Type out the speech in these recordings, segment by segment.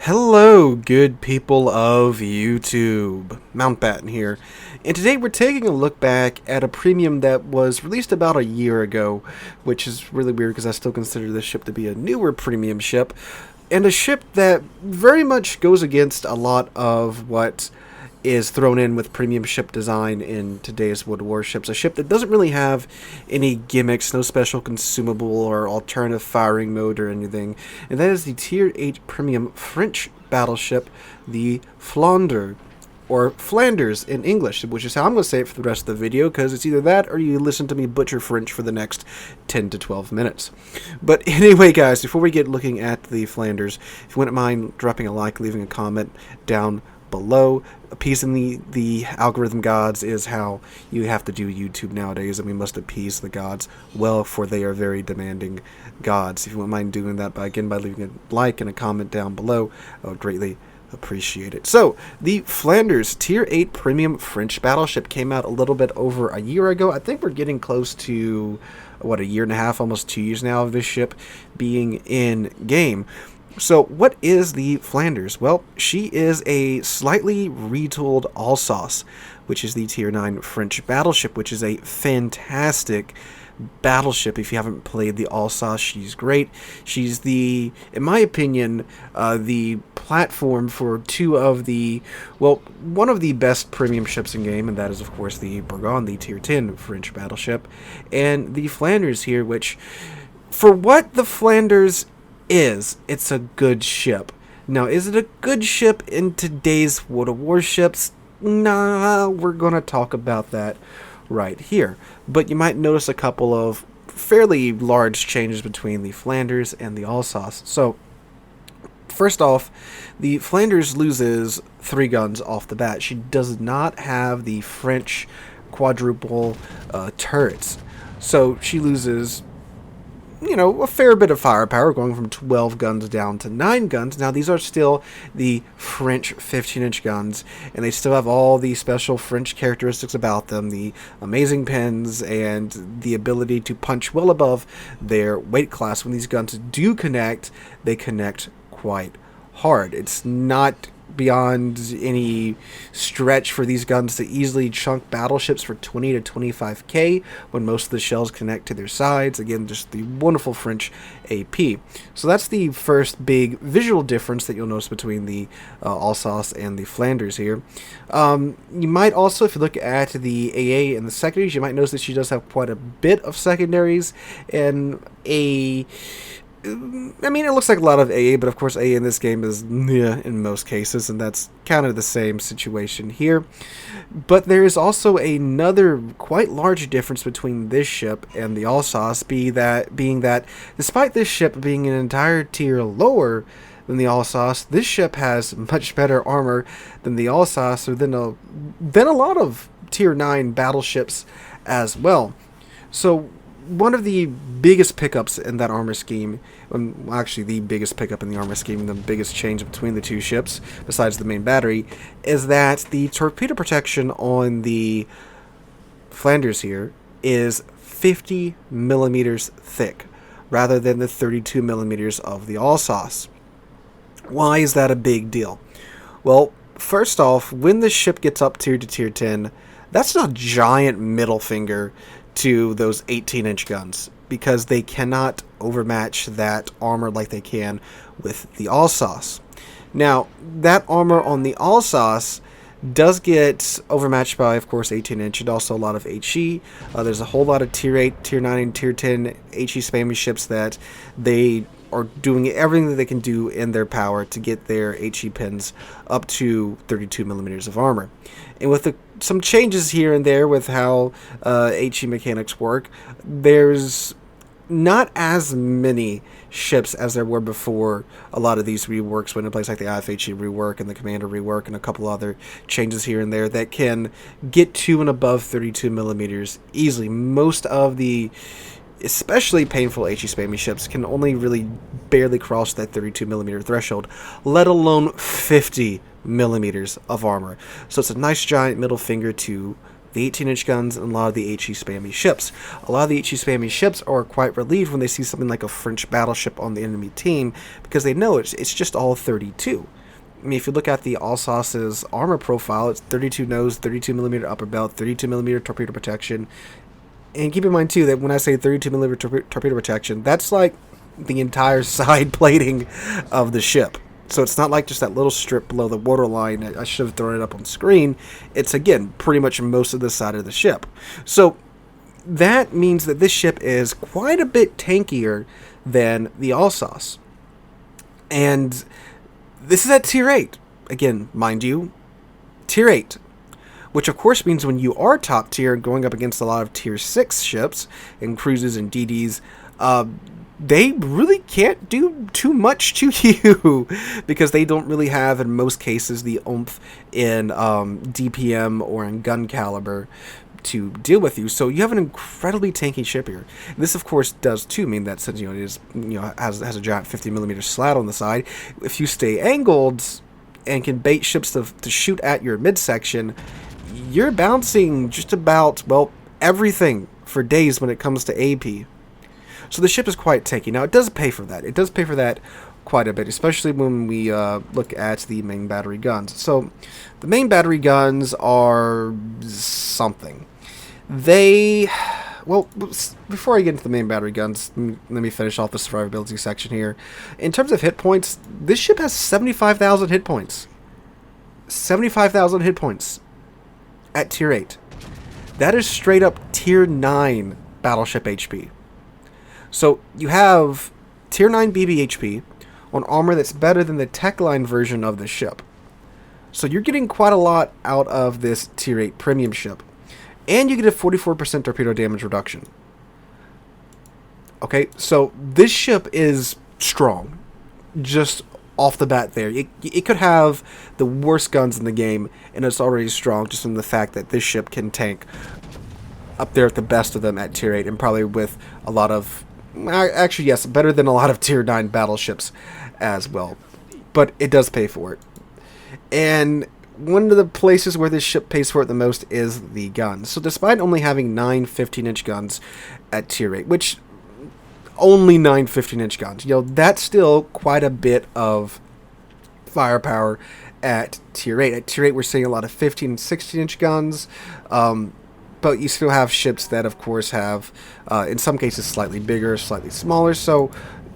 Hello, good people of YouTube. Mountbatten here, and today we're taking a look back at a premium that was released about a year ago, which is really weird because I still consider this ship to be a newer premium ship, and a ship that very much goes against a lot of what is thrown in with premium ship design in today's World Warships. A ship that doesn't really have any gimmicks, no special consumable or alternative firing mode or anything, and that is the Tier VIII Premium French battleship, the Flandre, or Flanders in English, which is how I'm going to say it for the rest of the video, because it's either that or you listen to me butcher French for the next 10 to 12 minutes. But anyway, guys, before we get looking at the Flanders, if you wouldn't mind dropping a like, leaving a comment down below. Appeasing the algorithm gods is how you have to do YouTube nowadays, and we must appease the gods well, for they are very demanding gods. If you wouldn't mind doing that by leaving a like and a comment down below, I would greatly appreciate it. So, the Flanders Tier VIII Premium French battleship came out a little bit over a year ago. I think we're getting close to, what, a year and a half, almost 2 years now of this ship being in game. So, what is the Flanders? Well, she is a slightly retooled Alsace, which is the Tier IX French battleship, which is a fantastic battleship. If you haven't played the Alsace, she's great. She's in my opinion, the platform for one of the best premium ships in game, and that is, of course, the Bourgogne, the Tier X French battleship, and the Flanders here, which, for what the Flanders it's a good ship. Now, is it a good ship in today's World of Warships? Nah, we're gonna talk about that right here. But you might notice a couple of fairly large changes between the Flanders and the Alsace. So, first off, the Flanders loses 3 guns off the bat. She does not have the French quadruple turrets. So, she loses, a fair bit of firepower, going from 12 guns down to 9 guns. Now, these are still the French 15-inch guns, and they still have all the special French characteristics about them, the amazing pins, and the ability to punch well above their weight class. When these guns do connect, they connect quite hard. It's not beyond any stretch for these guns to easily chunk battleships for 20 to 25k when most of the shells connect to their sides. Again, just the wonderful French AP. So that's the first big visual difference that you'll notice between the Alsace and the Flanders here. You might also, if you look at the AA and the secondaries, you might notice that she does have quite a bit of secondaries, and it looks like a lot of AA, but of course AA in this game is in most cases, and that's kind of the same situation here. But there is also another quite large difference between this ship and the Alsace, being that despite this ship being an entire tier lower than the Alsace, this ship has much better armor than the Alsace, or than a lot of Tier 9 battleships as well. So, one of the biggest pickups in that armor scheme, actually the biggest pickup in the armor scheme, the biggest change between the two ships, besides the main battery, is that the torpedo protection on the Flanders here is 50 millimeters thick, rather than the 32 millimeters of the Alsace. Why is that a big deal? Well, first off, when the ship gets up tier to tier 10, that's a giant middle finger to those 18-inch guns, because they cannot overmatch that armor like they can with the Alsace. Now, that armor on the Alsace does get overmatched by, of course, 18-inch, and also a lot of HE. There's a whole lot of Tier 8, Tier 9, and Tier 10 HE spammy ships that they are doing everything that they can do in their power to get their HE pins up to 32 millimeters of armor. And with some changes here and there with how HE mechanics work, there's not as many ships as there were before a lot of these reworks went in place, like the IFHE rework and the Commander rework and a couple other changes here and there that can get to and above 32 millimeters easily. Most of the especially painful HE spammy ships can only really barely cross that 32 millimeter threshold, let alone 50 millimeters of armor. So it's a nice giant middle finger to the 18-inch guns, and a lot of the HE spammy ships. A lot of the HE spammy ships are quite relieved when they see something like a French battleship on the enemy team, because they know it's just all 32. I mean, if you look at the Alsace's armor profile, it's 32 nose, 32mm upper belt, 32mm torpedo protection. And keep in mind, too, that when I say 32mm torpedo protection, that's like the entire side plating of the ship. So it's not like just that little strip below the waterline. I should have thrown it up on screen. It's, again, pretty much most of the side of the ship. So that means that this ship is quite a bit tankier than the Alsace. And this is at Tier 8. Again, mind you, Tier 8. Which, of course, means when you are top tier and going up against a lot of Tier 6 ships and cruisers and DDs, they really can't do too much to you because they don't really have, in most cases, the oomph in DPM or in gun caliber to deal with you. So you have an incredibly tanky ship here. This, of course, does too mean that since it is has a giant 50mm slat on the side, if you stay angled and can bait ships to shoot at your midsection, you're bouncing just about, well, everything for days when it comes to AP. So the ship is quite tanky. Now, it does pay for that. It does pay for that quite a bit, especially when we look at the main battery guns. So the main battery guns are something. Well, before I get into the main battery guns, let me finish off the survivability section here. In terms of hit points, this ship has 75,000 hit points. 75,000 hit points at Tier 8. That is straight up Tier 9 battleship HP. So you have Tier 9 BB HP on armor that's better than the tech line version of the ship. So you're getting quite a lot out of this Tier 8 premium ship. And you get a 44% torpedo damage reduction. Okay, so this ship is strong. Just off the bat there. It could have the worst guns in the game, and it's already strong just from the fact that this ship can tank up there at the best of them at Tier 8, and probably with a lot of... Actually, yes, better than a lot of Tier 9 battleships as well. But it does pay for it. And one of the places where this ship pays for it the most is the guns. So despite only having 9 15-inch guns at Tier 8, which... only 9 15-inch guns. That's still quite a bit of firepower at Tier 8. At Tier 8, we're seeing a lot of 15 and 16-inch guns, but you still have ships that, of course, have, in some cases, slightly bigger, slightly smaller, so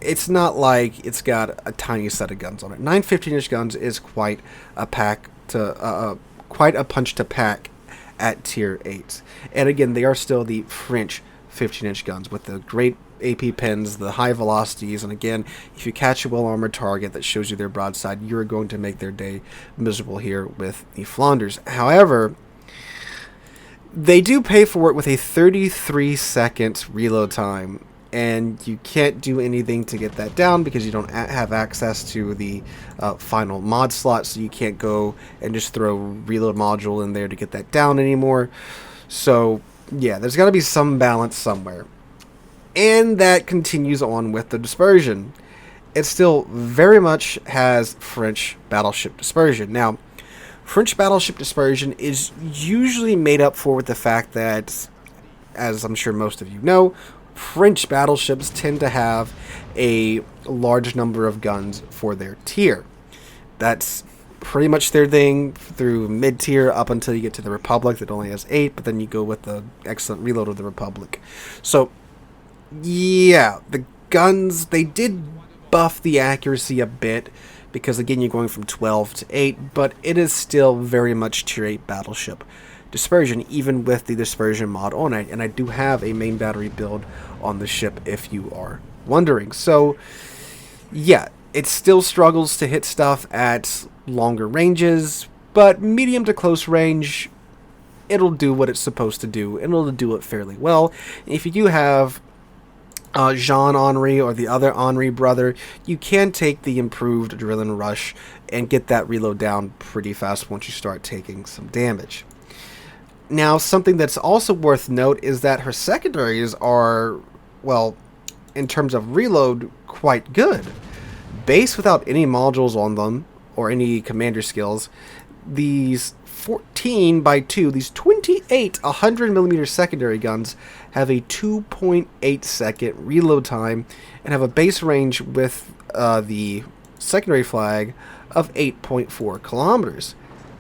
it's not like it's got a tiny set of guns on it. 9 15-inch guns is quite a punch to pack at Tier 8. And again, they are still the French 15-inch guns with the great AP pins, the high velocities, and again, if you catch a well-armored target that shows you their broadside, you're going to make their day miserable here with the Flandres. However, they do pay for it with a 33-second reload time, and you can't do anything to get that down because you don't have access to the final mod slot, so you can't go and just throw reload module in there to get that down anymore. So yeah, there's got to be some balance somewhere. And that continues on with the dispersion. It still very much has French battleship dispersion. Now, French battleship dispersion is usually made up for with the fact that, as I'm sure most of you know, French battleships tend to have a large number of guns for their tier. That's pretty much their thing through mid-tier up until you get to the Republic that only has 8, but then you go with the excellent reload of the Republic. So, yeah, the guns, they did buff the accuracy a bit, because again, you're going from 12 to 8, but it is still very much Tier 8 battleship dispersion, even with the dispersion mod on it, and I do have a main battery build on the ship if you are wondering. So, yeah, it still struggles to hit stuff at longer ranges, but medium to close range, it'll do what it's supposed to do, and it'll do it fairly well. If you do have Jean-Henri or the other Henri brother, you can take the improved Adrenaline Rush and get that reload down pretty fast once you start taking some damage. Now, something that's also worth note is that her secondaries are, well, in terms of reload, quite good. Base without any modules on them, or any commander skills, these 14 by 2, these 28 100mm secondary guns have a 2.8 second reload time and have a base range with the secondary flag of 8.4 kilometers.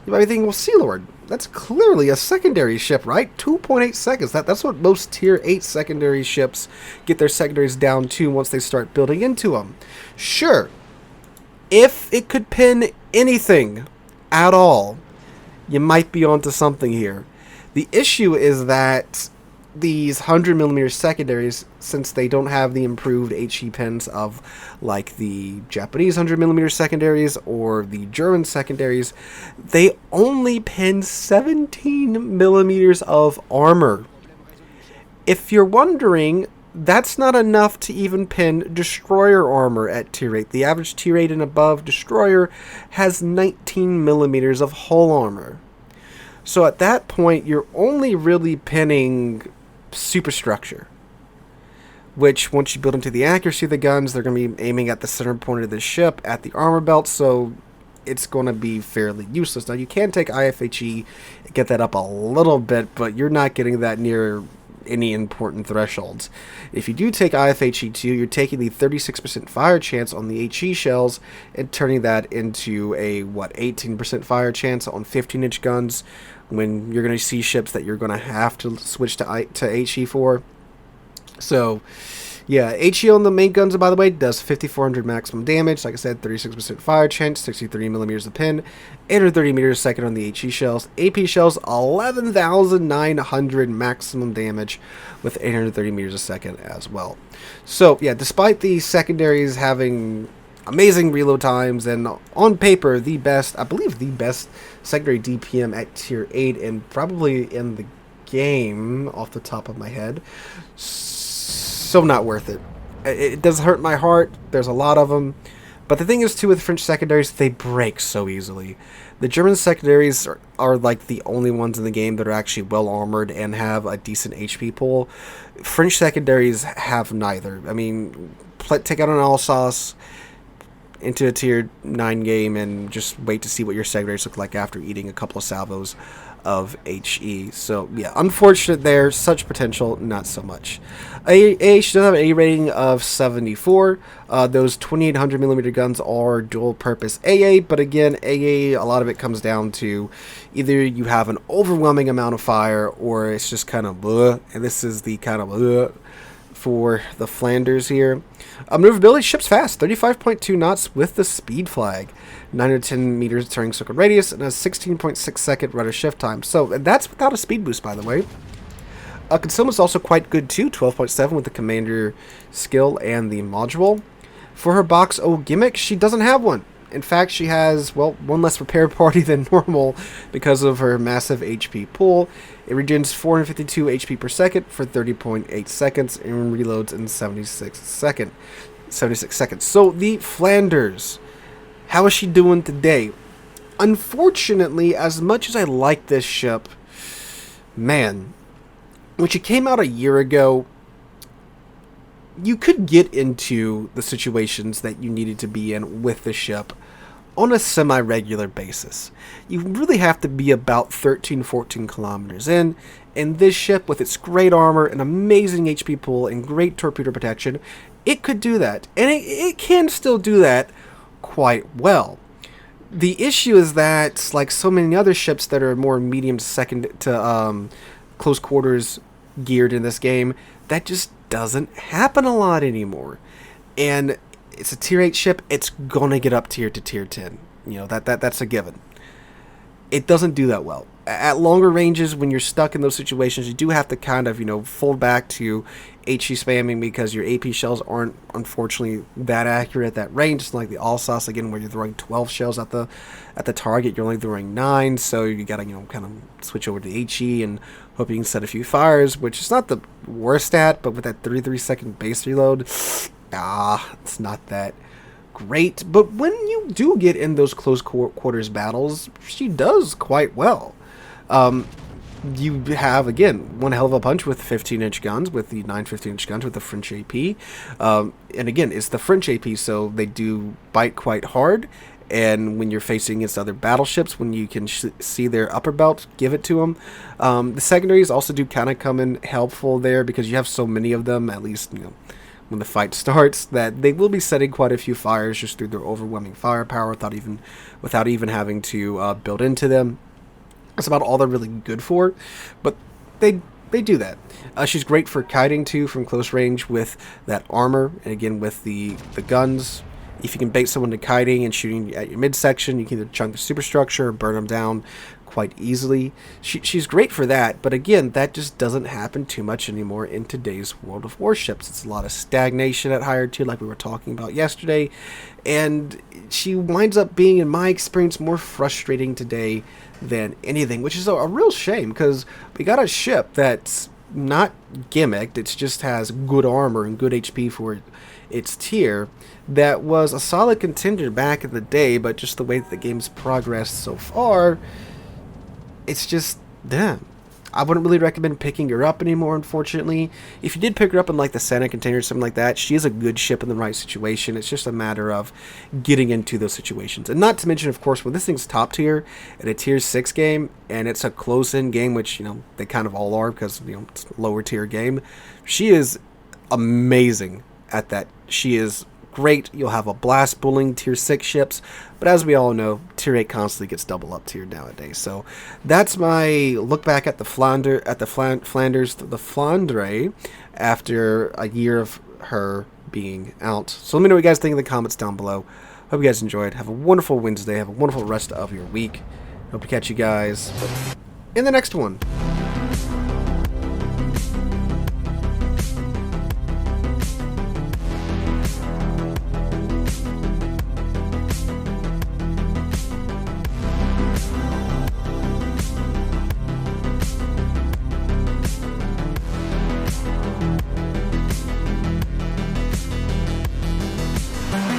You might be thinking, well, Sealord, that's clearly a secondary ship, right? 2.8 seconds. That's what most Tier 8 secondary ships get their secondaries down to once they start building into them. Sure, if it could pin anything at all, you might be onto something here. The issue is that these 100mm secondaries, since they don't have the improved HE pins of like the Japanese 100mm secondaries or the German secondaries, they only pin 17mm of armor. If you're wondering, that's not enough to even pin destroyer armor at Tier 8. The average Tier 8 and above destroyer has 19mm of hull armor. So at that point, you're only really pinning superstructure, which once you build into the accuracy of the guns, they're going to be aiming at the center point of the ship, at the armor belt, so it's going to be fairly useless. Now, you can take IFHE and get that up a little bit, but you're not getting that near any important thresholds. If you do take IFHE2, you're taking the 36% fire chance on the HE shells and turning that into a 18% fire chance on 15-inch guns, when you're going to see ships that you're going to have to switch to HE for. So yeah, HE on the main guns, by the way, does 5,400 maximum damage. Like I said, 36% fire chance, 63mm of pin, 830 meters a second on the HE shells. AP shells, 11,900 maximum damage with 830 meters a second as well. So yeah, despite the secondaries having amazing reload times and on paper the best, I believe the best secondary DPM at Tier 8 and probably in the game off the top of my head, so not worth it. It does hurt my heart. There's a lot of them. But the thing is, too, with French secondaries, they break so easily. The German secondaries are like the only ones in the game that are actually well armored and have a decent HP pool. French secondaries have neither. I mean, take out an Alsace into a Tier 9 game and just wait to see what your secondaries look like after eating a couple of salvos of HE. So yeah, unfortunate there. Such potential, not so much. She does have an A rating of 74. Those 2800mm guns are dual purpose AA, but again, AA, a lot of it comes down to either you have an overwhelming amount of fire or it's just kind of bleh, and this is the kind of bleh for the Flandres here. Maneuverability, ship's fast, 35.2 knots with the speed flag, 910 meters turning circle radius, and a 16.6 second rudder shift time. So that's without a speed boost, by the way. Concealment's also quite good too, 12.7 with the commander skill and the module. For her box O gimmick, she doesn't have one. In fact, she has, well, one less repair party than normal because of her massive HP pool. It regens 452 HP per second for 30.8 seconds and reloads in 76 seconds. So the Flandres, how is she doing today? Unfortunately, as much as I like this ship, man, when she came out a year ago, you could get into the situations that you needed to be in with the ship on a semi-regular basis. You really have to be about 13-14 kilometers in, and this ship, with its great armor and amazing HP pool and great torpedo protection, it could do that. And it can still do that quite well. The issue is that, like so many other ships that are more medium to close quarters geared in this game, that just doesn't happen a lot anymore. And it's a Tier 8 ship, it's gonna get up tier to Tier 10. You know, that's a given. It doesn't do that well. At longer ranges, when you're stuck in those situations, you do have to kind of, fold back to HE spamming because your AP shells aren't, unfortunately, that accurate at that range. It's like the Alsace, again, where you're throwing 12 shells at the target, you're only throwing 9, so you gotta, kind of switch over to HE and hope you can set a few fires, which is not the worst stat, but with that 33-second base reload, it's not that great. But when you do get in those close quarters battles, she does quite well. You have, again, one hell of a punch with 15-inch guns, with the 9 15-inch guns with the French AP. And again, it's the French AP, so they do bite quite hard. and when you're facing against other battleships, when you can see their upper belt, give it to them. The secondaries also do kind of come in helpful there because you have so many of them, at least, you know, when the fight starts, that they will be setting quite a few fires just through their overwhelming firepower without even having to build into them. That's about all they're really good for, but they do that. She's great for kiting too from close range with that armor, and again with the guns. If you can bait someone to kiting and shooting at your midsection, you can either chunk the superstructure or burn them down quite easily. She's great for that, but again, that just doesn't happen too much anymore in today's World of Warships. It's a lot of stagnation at higher tier, like we were talking about yesterday, and she winds up being, in my experience, more frustrating today than anything, which is a real shame, because we got a ship that's not gimmicked. It just has good armor and good HP for its tier, that was a solid contender back in the day, but just the way that the game's progressed so far, it's just, damn. I wouldn't really recommend picking her up anymore, unfortunately. If you did pick her up in like the Santa container or something like that, she is a good ship in the right situation. It's just a matter of getting into those situations. And not to mention, of course, when this thing's top tier in a tier 6 game, and it's a close-in game, which, you know, they kind of all are because, you know, it's a lower tier game, she is amazing at that. She is great. You'll have a blast bullying tier 6 ships, but as we all know, tier 8 constantly gets double up tiered nowadays. So that's my look back at the Flandre, after a year of her being out. So let me know what you guys think in the comments down below. Hope you guys enjoyed. Have a wonderful Wednesday. Have a wonderful rest of your week. Hope to catch you guys in the next one.